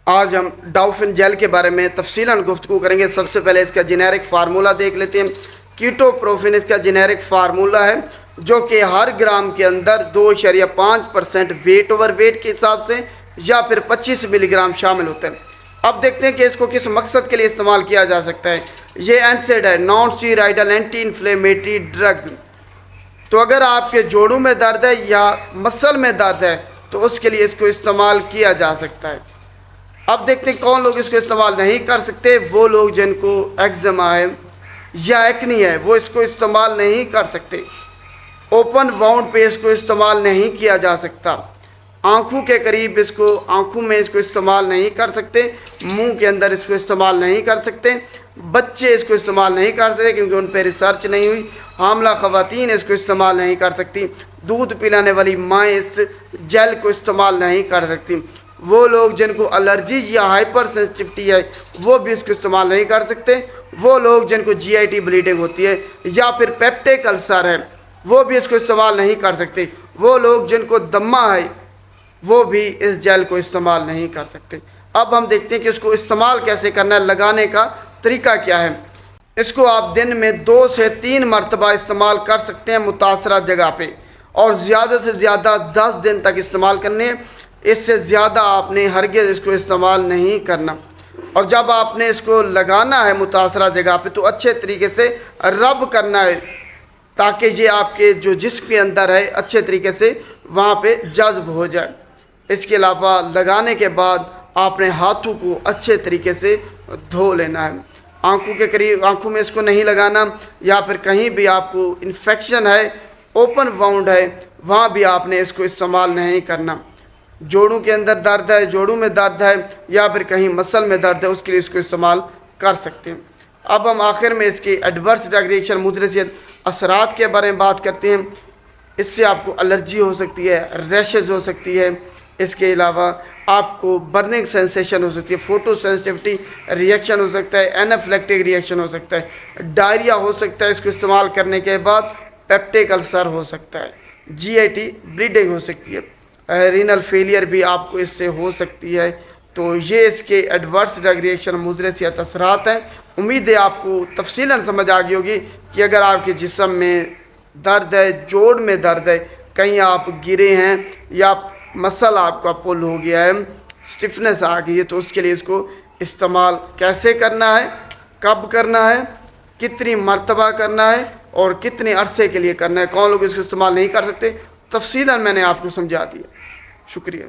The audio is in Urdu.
آج ہم ڈاؤفن جیل کے بارے میں تفصیلاً گفتگو کریں گے۔ سب سے پہلے اس کا جنیرک فارمولہ دیکھ لیتے ہیں۔ کیٹوپروفین اس کا جنیرک فارمولہ ہے، جو کہ ہر گرام کے اندر 2.5% ویٹ اوور ویٹ کے حساب سے یا پھر 25 ملی گرام شامل ہوتا ہے۔ اب دیکھتے ہیں کہ اس کو کس مقصد کے لیے استعمال کیا جا سکتا ہے۔ یہ اینسیڈ ہے، نان اسٹیرائڈل اینٹی انفلیمیٹری ڈرگ۔ تو اگر آپ کے جوڑوں میں درد ہے یا مسل میں درد ہے تو اس کے لیے اس کو استعمال کیا جا سکتا ہے۔ اب دیکھتے ہیں کون لوگ اس کو استعمال نہیں کر سکتے۔ وہ لوگ جن کو ایگزما ہے یا ایکنی ہے وہ اس کو استعمال نہیں کر سکتے۔ اوپن واؤنڈ پہ اس کو استعمال نہیں کیا جا سکتا۔ آنکھوں کے قریب آنکھوں میں اس کو استعمال نہیں کر سکتے۔ منہ کے اندر اس کو استعمال نہیں کر سکتے۔ بچے اس کو استعمال نہیں کر سکتے کیونکہ ان پہ ریسرچ نہیں ہوئی۔ حاملہ خواتین اس کو استعمال نہیں کر سکتی۔ دودھ پلانے والی مائیں اس جیل کو استعمال نہیں کر سکتی۔ وہ لوگ جن کو الرجی یا ہائپر سینسٹیوٹی ہے وہ بھی اس کو استعمال نہیں کر سکتے۔ وہ لوگ جن کو GIT بلیڈنگ ہوتی ہے یا پھر پیپٹک السر ہے وہ بھی اس کو استعمال نہیں کر سکتے۔ وہ لوگ جن کو دمہ ہے وہ بھی اس جیل کو استعمال نہیں کر سکتے۔ اب ہم دیکھتے ہیں کہ اس کو استعمال کیسے کرنا ہے، لگانے کا طریقہ کیا ہے۔ اس کو آپ دن میں 2 سے 3 مرتبہ استعمال کر سکتے ہیں متاثرہ جگہ پہ، اور زیادہ سے زیادہ 10 دن تک استعمال کرنے ہیں۔ اس سے زیادہ آپ نے ہرگز اس کو استعمال نہیں کرنا۔ اور جب آپ نے اس کو لگانا ہے متاثرہ جگہ پہ تو اچھے طریقے سے رب کرنا ہے تاکہ یہ آپ کے جو جسم کے اندر ہے اچھے طریقے سے وہاں پہ جذب ہو جائے۔ اس کے علاوہ لگانے کے بعد آپ نے ہاتھوں کو اچھے طریقے سے دھو لینا ہے۔ آنکھوں کے قریب آنکھوں میں اس کو نہیں لگانا، یا پھر کہیں بھی آپ کو انفیکشن ہے، اوپن واؤنڈ ہے، وہاں بھی آپ نے اس کو استعمال نہیں کرنا۔ جوڑوں کے اندر درد ہے، جوڑوں میں درد ہے یا پھر کہیں مسل میں درد ہے، اس کے لیے اس کو استعمال کر سکتے ہیں۔ اب ہم آخر میں اس کی ایڈورس ڈرگ ریئیکشن مدرسیت اثرات کے بارے میں بات کرتے ہیں۔ اس سے آپ کو الرجی ہو سکتی ہے، ریشز ہو سکتی ہے، اس کے علاوہ آپ کو برننگ سینسیشن ہو سکتی ہے، فوٹو سینسٹیوٹی ریئیکشن ہو سکتا ہے، اینافلیکٹک ریئیکشن ہو سکتا ہے، ڈائریا ہو سکتا ہے اس کو استعمال کرنے کے بعد، پیپٹک السر ہو سکتا ہے، GIT بلیڈنگ ہو سکتی ہے، رینل فیلئر بھی آپ کو اس سے ہو سکتی ہے۔ تو یہ اس کے ایڈورس ڈرگ ریئیکشن مدرسیت اثرات ہیں۔ امید ہے آپ کو تفصیلاً سمجھ آ گئی ہوگی کہ اگر آپ کے جسم میں درد ہے، جوڑ میں درد ہے، کہیں آپ گرے ہیں یا مسل آپ کا پل ہو گیا ہے، سٹفنس آ گئی ہے، تو اس کے لیے اس کو استعمال کیسے کرنا ہے، کب کرنا ہے، کتنی مرتبہ کرنا ہے اور کتنے عرصے کے لیے کرنا ہے، کون لوگ اس کو استعمال نہیں کر سکتے، تفصیلاً میں نے آپ کو سمجھا دیا۔ شکریہ۔